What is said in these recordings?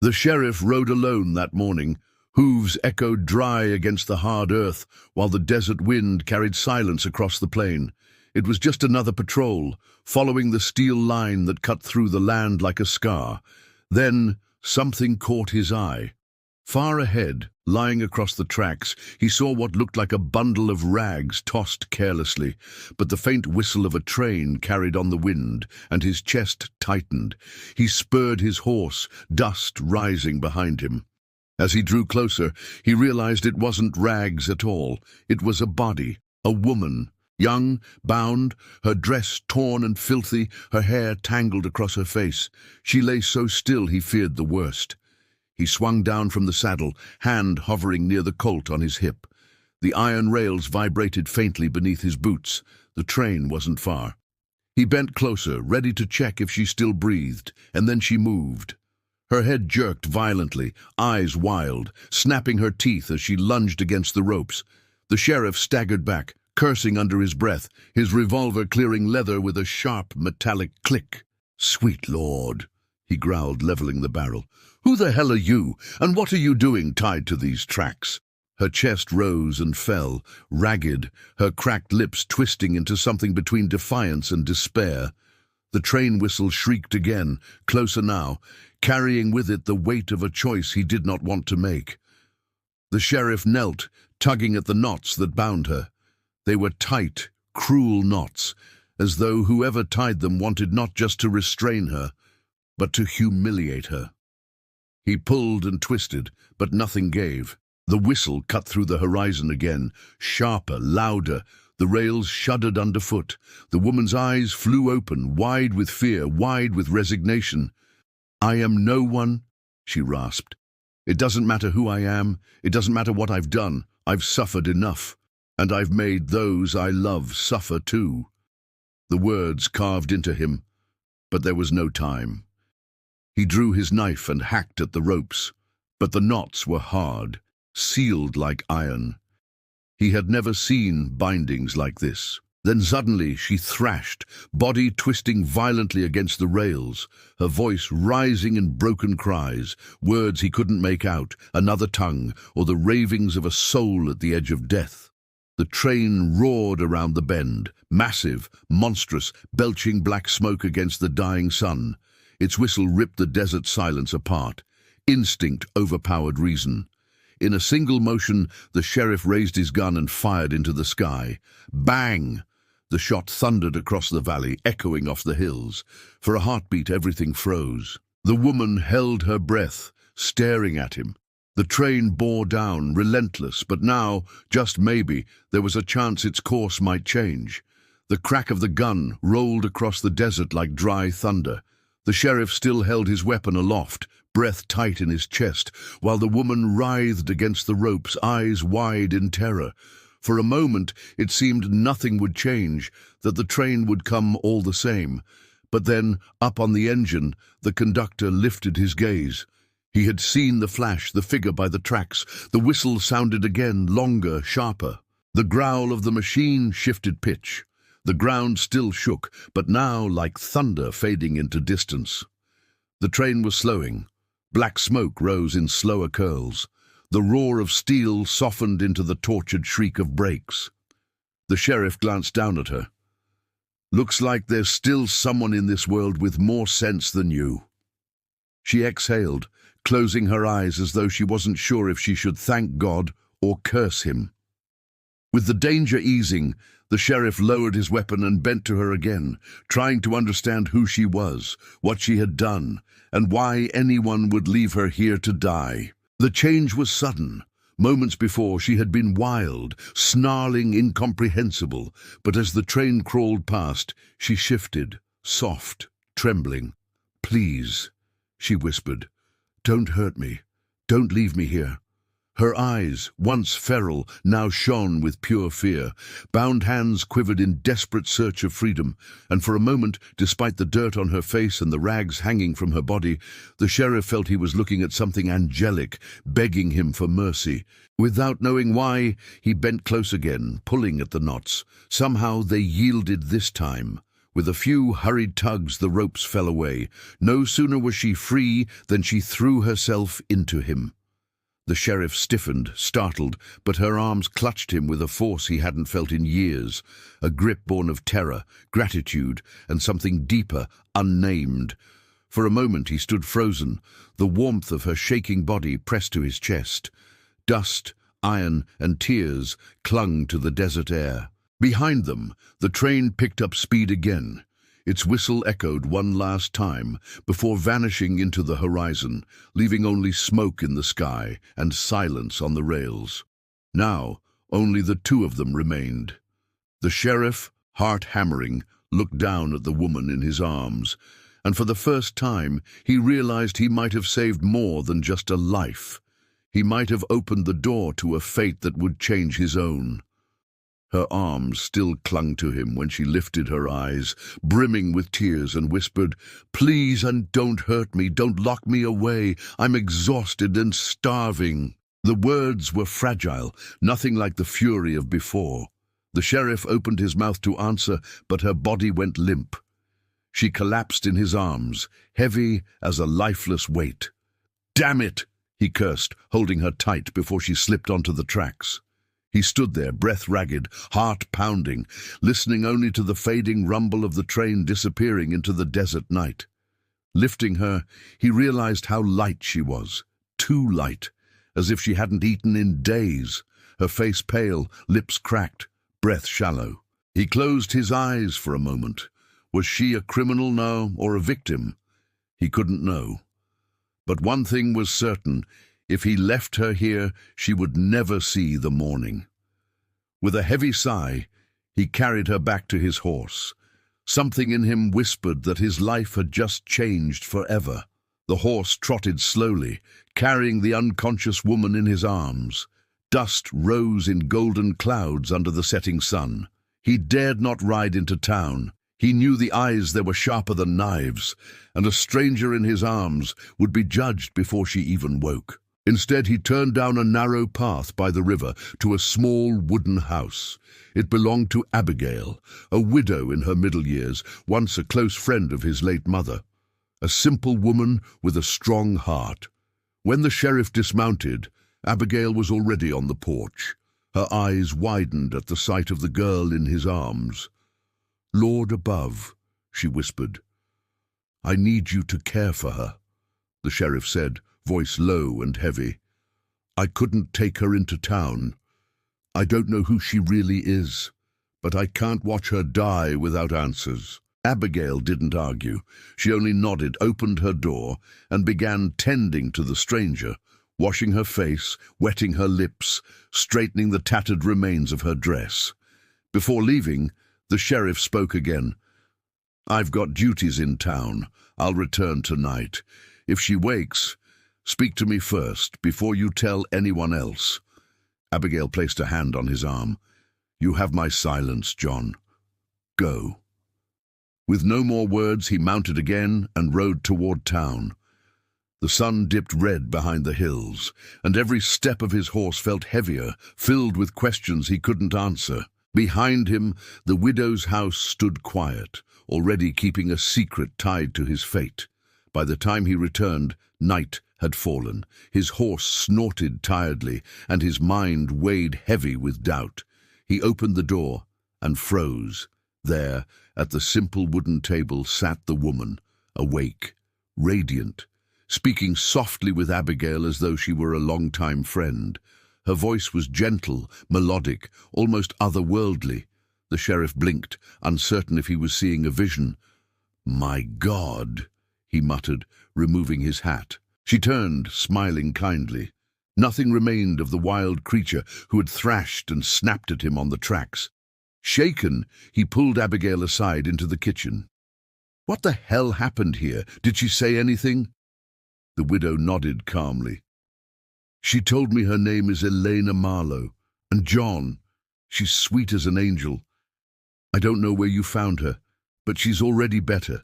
The sheriff rode alone that morning. Hooves echoed dry against the hard earth, while the desert wind carried silence across the plain. It was just another patrol, following the steel line that cut through the land like a scar. Then something caught his eye. Far ahead, lying across the tracks, he saw what looked like a bundle of rags tossed carelessly, but the faint whistle of a train carried on the wind, and his chest tightened. He spurred his horse, dust rising behind him. As he drew closer, he realized it wasn't rags at all. It was a body, a woman, young, bound, her dress torn and filthy, her hair tangled across her face. She lay so still he feared the worst. He swung down from the saddle, hand hovering near the colt on his hip. The iron rails vibrated faintly beneath his boots. The train wasn't far. He bent closer, ready to check if she still breathed, and then she moved. Her head jerked violently, eyes wild, snapping her teeth as she lunged against the ropes. The sheriff staggered back, cursing under his breath, his revolver clearing leather with a sharp, metallic click. "Sweet Lord," he growled, leveling the barrel. "Who the hell are you, and what are you doing tied to these tracks?" Her chest rose and fell, ragged, her cracked lips twisting into something between defiance and despair. The train whistle shrieked again, closer now, carrying with it the weight of a choice he did not want to make. The sheriff knelt, tugging at the knots that bound her. They were tight, cruel knots, as though whoever tied them wanted not just to restrain her, but to humiliate her. He pulled and twisted, but nothing gave. The whistle cut through the horizon again, sharper, louder. The rails shuddered underfoot. The woman's eyes flew open, wide with fear, wide with resignation. "I am no one," she rasped. "It doesn't matter who I am. It doesn't matter what I've done. I've suffered enough, and I've made those I love suffer too." The words carved into him, but there was no time. He drew his knife and hacked at the ropes, but the knots were hard, sealed like iron. He had never seen bindings like this. Then suddenly she thrashed, body twisting violently against the rails, her voice rising in broken cries, words he couldn't make out, another tongue, or the ravings of a soul at the edge of death. The train roared around the bend, massive, monstrous, belching black smoke against the dying sun. Its whistle ripped the desert silence apart. Instinct overpowered reason. In a single motion, the sheriff raised his gun and fired into the sky. Bang! The shot thundered across the valley, echoing off the hills. For a heartbeat, everything froze. The woman held her breath, staring at him. The train bore down, relentless, but now, just maybe, there was a chance its course might change. The crack of the gun rolled across the desert like dry thunder. The sheriff still held his weapon aloft, breath tight in his chest, while the woman writhed against the ropes, eyes wide in terror. For a moment, it seemed nothing would change, that the train would come all the same. But then, up on the engine, the conductor lifted his gaze. He had seen the flash, the figure by the tracks. The whistle sounded again, longer, sharper. The growl of the machine shifted pitch. The ground still shook, but now like thunder fading into distance. The train was slowing. Black smoke rose in slower curls. The roar of steel softened into the tortured shriek of brakes. The sheriff glanced down at her. "Looks like there's still someone in this world with more sense than you." She exhaled, closing her eyes as though she wasn't sure if she should thank God or curse him. With the danger easing, the sheriff lowered his weapon and bent to her again, trying to understand who she was, what she had done, and why anyone would leave her here to die. The change was sudden. Moments before, she had been wild, snarling, incomprehensible, but as the train crawled past, she shifted, soft, trembling. "Please," she whispered, "don't hurt me. Don't leave me here." Her eyes, once feral, now shone with pure fear. Bound hands quivered in desperate search of freedom, and for a moment, despite the dirt on her face and the rags hanging from her body, the sheriff felt he was looking at something angelic, begging him for mercy. Without knowing why, he bent close again, pulling at the knots. Somehow they yielded this time. With a few hurried tugs, the ropes fell away. No sooner was she free than she threw herself into him. The sheriff stiffened, startled, but her arms clutched him with a force he hadn't felt in years, a grip born of terror, gratitude, and something deeper, unnamed. For a moment he stood frozen, the warmth of her shaking body pressed to his chest. Dust, iron, and tears clung to the desert air. Behind them, the train picked up speed again. Its whistle echoed one last time before vanishing into the horizon, leaving only smoke in the sky and silence on the rails. Now, only the two of them remained. The sheriff, heart hammering, looked down at the woman in his arms, and for the first time he realized he might have saved more than just a life. He might have opened the door to a fate that would change his own. Her arms still clung to him when she lifted her eyes, brimming with tears, and whispered, "Please, and don't hurt me, don't lock me away. I'm exhausted and starving." The words were fragile, nothing like the fury of before. The sheriff opened his mouth to answer, but her body went limp. She collapsed in his arms, heavy as a lifeless weight. "Damn it!" he cursed, holding her tight before she slipped onto the tracks. He stood there, breath ragged, heart pounding, listening only to the fading rumble of the train disappearing into the desert night. Lifting her, he realized how light she was, too light, as if she hadn't eaten in days, her face pale, lips cracked, breath shallow. He closed his eyes for a moment. Was she a criminal now or a victim? He couldn't know. But one thing was certain: if he left her here, she would never see the morning. With a heavy sigh, he carried her back to his horse. Something in him whispered that his life had just changed forever. The horse trotted slowly, carrying the unconscious woman in his arms. Dust rose in golden clouds under the setting sun. He dared not ride into town. He knew the eyes there were sharper than knives, and a stranger in his arms would be judged before she even woke. Instead, he turned down a narrow path by the river to a small wooden house. It belonged to Abigail, a widow in her middle years, once a close friend of his late mother. A simple woman with a strong heart. When the sheriff dismounted, Abigail was already on the porch. Her eyes widened at the sight of the girl in his arms. "Lord above," she whispered, "I need you to care for her," the sheriff said, voice low and heavy. "I couldn't take her into town. I don't know who she really is, but I can't watch her die without answers." Abigail didn't argue. She only nodded, opened her door, and began tending to the stranger, washing her face, wetting her lips, straightening the tattered remains of her dress. Before leaving, the sheriff spoke again. "I've got duties in town. I'll return tonight. If she wakes, speak to me first, before you tell anyone else." Abigail placed a hand on his arm. "You have my silence, John. Go." With no more words, he mounted again and rode toward town. The sun dipped red behind the hills, and every step of his horse felt heavier, filled with questions he couldn't answer. Behind him, the widow's house stood quiet, already keeping a secret tied to his fate. By the time he returned, night had fallen. His horse snorted tiredly, and his mind weighed heavy with doubt. He opened the door and froze. There, at the simple wooden table, sat the woman, awake, radiant, speaking softly with Abigail as though she were a long-time friend. Her voice was gentle, melodic, almost otherworldly. The sheriff blinked, uncertain if he was seeing a vision. "My God," he muttered, removing his hat. She turned, smiling kindly. Nothing remained of the wild creature who had thrashed and snapped at him on the tracks. Shaken, he pulled Abigail aside into the kitchen. "What the hell happened here? Did she say anything?" The widow nodded calmly. "She told me her name is Elena Marlowe. And John, she's sweet as an angel. I don't know where you found her, but she's already better.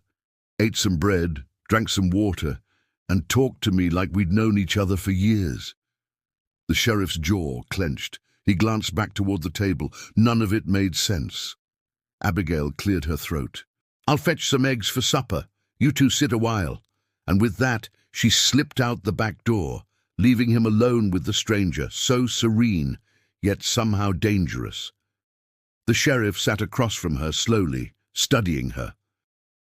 Ate some bread, drank some water, and talked to me like we'd known each other for years." The sheriff's jaw clenched. He glanced back toward the table. None of it made sense. Abigail cleared her throat. I'll fetch some eggs for supper. You two sit a while." And with that, she slipped out the back door, leaving him alone with the stranger, so serene, yet somehow dangerous. The sheriff sat across from her slowly, studying her.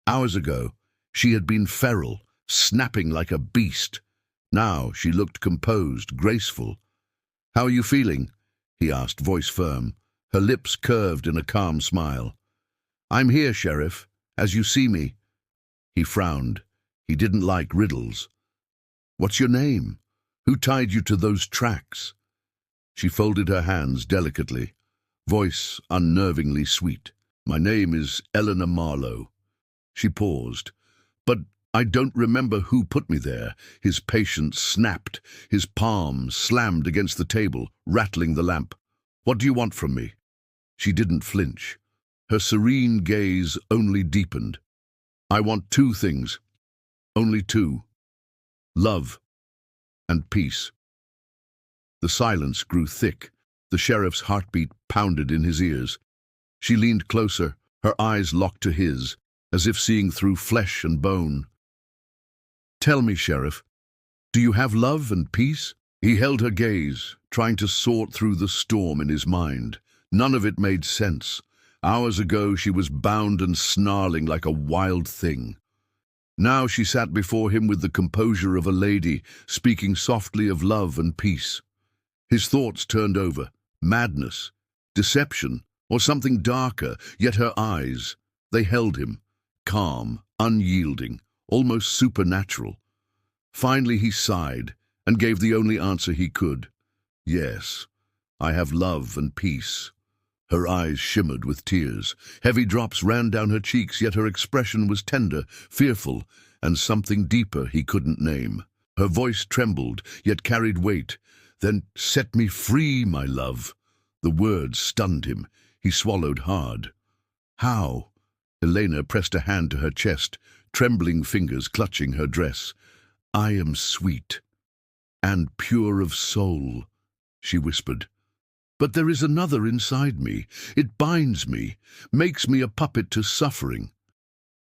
Hours ago, she had been feral, snapping like a beast. Now she looked composed, graceful. "How are you feeling?" he asked, voice firm, her lips curved in a calm smile. "I'm here, Sheriff, as you see me." He frowned. He didn't like riddles. "What's your name? Who tied you to those tracks?" She folded her hands delicately, voice unnervingly sweet. "My name is Eleanor Marlowe." She paused. "But I don't remember who put me there." His patience snapped. His palm slammed against the table, rattling the lamp. "What do you want from me?" She didn't flinch. Her serene gaze only deepened. "I want two things. Only two. Love and peace." The silence grew thick. The sheriff's heartbeat pounded in his ears. She leaned closer, her eyes locked to his, as if seeing through flesh and bone. "Tell me, Sheriff, do you have love and peace?" He held her gaze, trying to sort through the storm in his mind. None of it made sense. Hours ago she was bound and snarling like a wild thing. Now she sat before him with the composure of a lady, speaking softly of love and peace. His thoughts turned over. Madness, deception, or something darker, yet her eyes, they held him, calm, unyielding, almost supernatural. Finally he sighed and gave the only answer he could. "Yes, I have love and peace." Her eyes shimmered with tears. Heavy drops ran down her cheeks, yet her expression was tender, fearful, and something deeper he couldn't name. Her voice trembled, yet carried weight. "Then set me free, my love." The words stunned him. He swallowed hard. "How?" Elena pressed a hand to her chest, trembling fingers clutching her dress. "I am sweet and pure of soul," she whispered. "But there is another inside me. It binds me, makes me a puppet to suffering."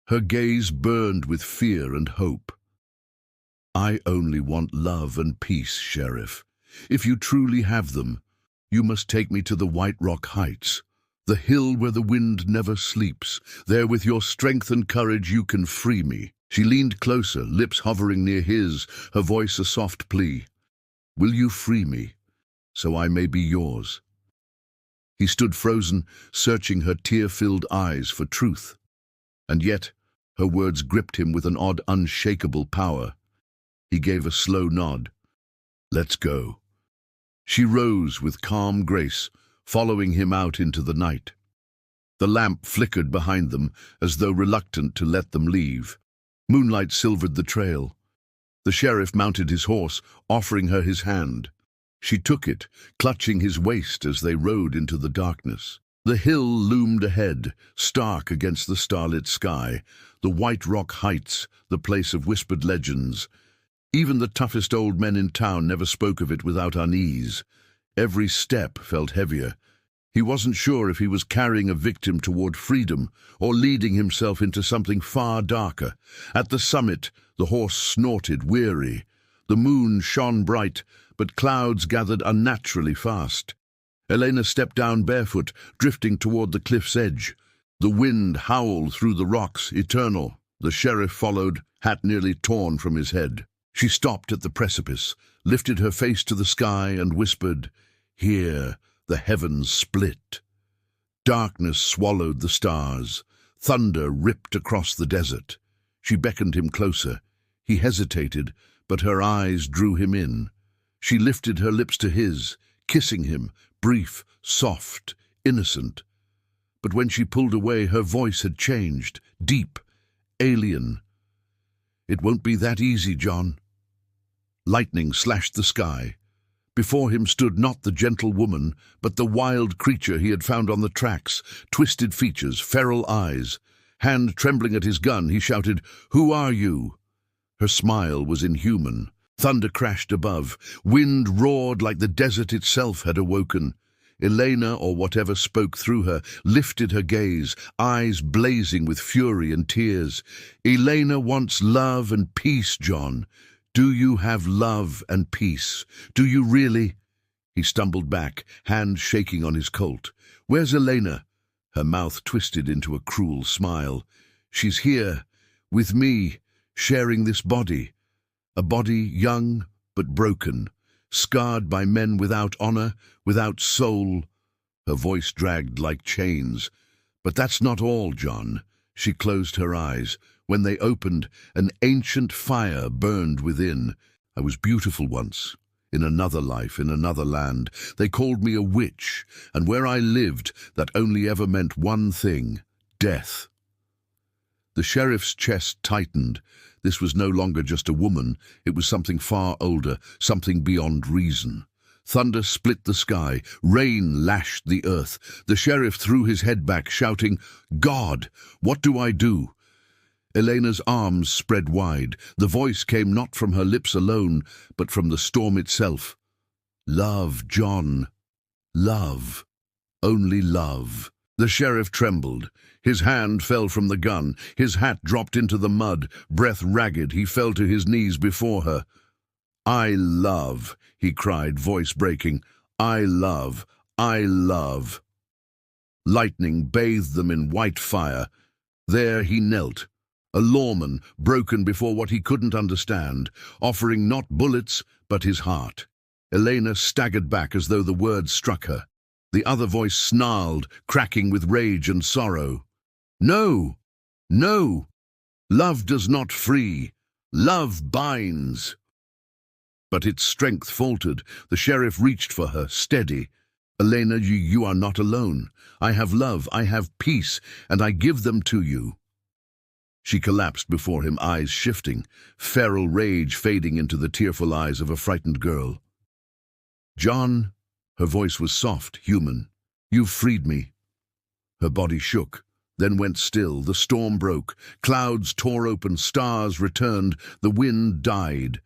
Her gaze burned with fear and hope. "I only want love and peace, Sheriff. If you truly have them, you must take me to the White Rock Heights, the hill where the wind never sleeps. There with your strength and courage you can free me." She leaned closer, lips hovering near his, her voice a soft plea. "Will you free me, so I may be yours?" He stood frozen, searching her tear-filled eyes for truth. And yet, her words gripped him with an odd, unshakable power. He gave a slow nod. "Let's go." She rose with calm grace, following him out into the night. The lamp flickered behind them, as though reluctant to let them leave. Moonlight silvered the trail. The sheriff mounted his horse, offering her his hand. She took it, clutching his waist as they rode into the darkness. The hill loomed ahead, stark against the starlit sky, the White Rock Heights, the place of whispered legends. Even the toughest old men in town never spoke of it without unease. Every step felt heavier. He wasn't sure if he was carrying a victim toward freedom or leading himself into something far darker. At the summit, the horse snorted, weary. The moon shone bright, but clouds gathered unnaturally fast. Elena stepped down barefoot, drifting toward the cliff's edge. The wind howled through the rocks, eternal. The sheriff followed, hat nearly torn from his head. She stopped at the precipice, lifted her face to the sky and whispered, "Here the heavens split." Darkness swallowed the stars. Thunder ripped across the desert. She beckoned him closer. He hesitated, but her eyes drew him in. She lifted her lips to his, kissing him, brief, soft, innocent. But when she pulled away, her voice had changed, deep, alien. "It won't be that easy, John." Lightning slashed the sky. Before him stood not the gentle woman, but the wild creature he had found on the tracks, twisted features, feral eyes. Hand trembling at his gun, he shouted, "Who are you?" Her smile was inhuman. Thunder crashed above. Wind roared like the desert itself had awoken. Elena, or whatever spoke through her, lifted her gaze, eyes blazing with fury and tears. Elena wants love and peace, John. Do you have love and peace? Do you really? He stumbled back, hand shaking on his colt. Where's Elena? Her mouth twisted into a cruel smile. She's here, with me, sharing this body. A body young but broken, scarred by men without honor, without soul. Her voice dragged like chains. But that's not all, John. She closed her eyes. When they opened, an ancient fire burned within. I was beautiful once, in another life, in another land. They called me a witch, and where I lived, that only ever meant one thing: death. The sheriff's chest tightened. This was no longer just a woman. It was something far older, something beyond reason. Thunder split the sky. Rain lashed the earth. The sheriff threw his head back, shouting, "God, what do I do?" Elena's arms spread wide. The voice came not from her lips alone, but from the storm itself. Love, John. Love. Only love. The sheriff trembled. His hand fell from the gun. His hat dropped into the mud. Breath ragged, he fell to his knees before her. "I love," he cried, voice breaking. "I love. I love." Lightning bathed them in white fire. There he knelt, a lawman broken before what he couldn't understand, offering not bullets but his heart. Elena staggered back as though the words struck her. The other voice snarled, cracking with rage and sorrow. "No! No! Love does not free. Love binds." But its strength faltered. The sheriff reached for her, steady. "Elena, you are not alone. I have love, I have peace, and I give them to you." She collapsed before him, eyes shifting, feral rage fading into the tearful eyes of a frightened girl. "John," her voice was soft, human, "you've freed me." Her body shook, then went still. The storm broke. Clouds tore open, stars returned, the wind died.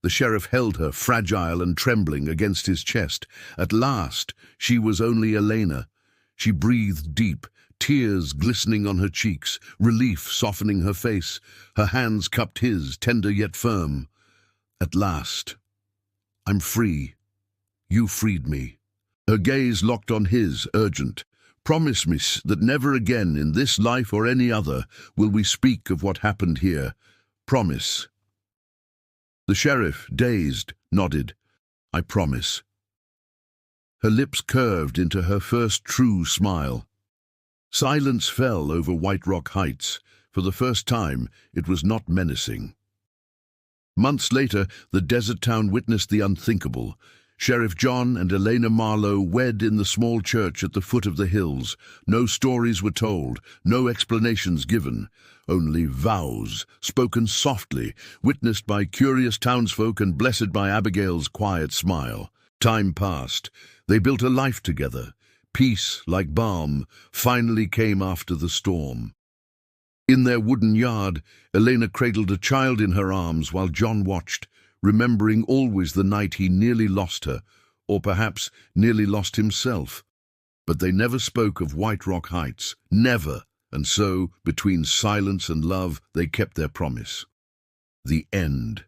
The sheriff held her, fragile and trembling, against his chest. At last, she was only Elena. She breathed deep, tears glistening on her cheeks, relief softening her face. Her hands cupped his, tender yet firm. "At last. I'm free. You freed me." Her gaze locked on his, urgent. "Promise me that never again, in this life or any other, will we speak of what happened here. Promise." The sheriff, dazed, nodded. "I promise." Her lips curved into her first true smile. Silence fell over White Rock Heights. For the first time, it was not menacing. Months later, the desert town witnessed the unthinkable. Sheriff John and Elena Marlowe wed in the small church at the foot of the hills. No stories were told, no explanations given, only vows, spoken softly, witnessed by curious townsfolk and blessed by Abigail's quiet smile. Time passed. They built a life together. Peace, like balm, finally came after the storm. In their wooden yard, Elena cradled a child in her arms while John watched, remembering always the night he nearly lost her, or perhaps nearly lost himself. But they never spoke of White Rock Heights, never, and so, between silence and love, they kept their promise. The end.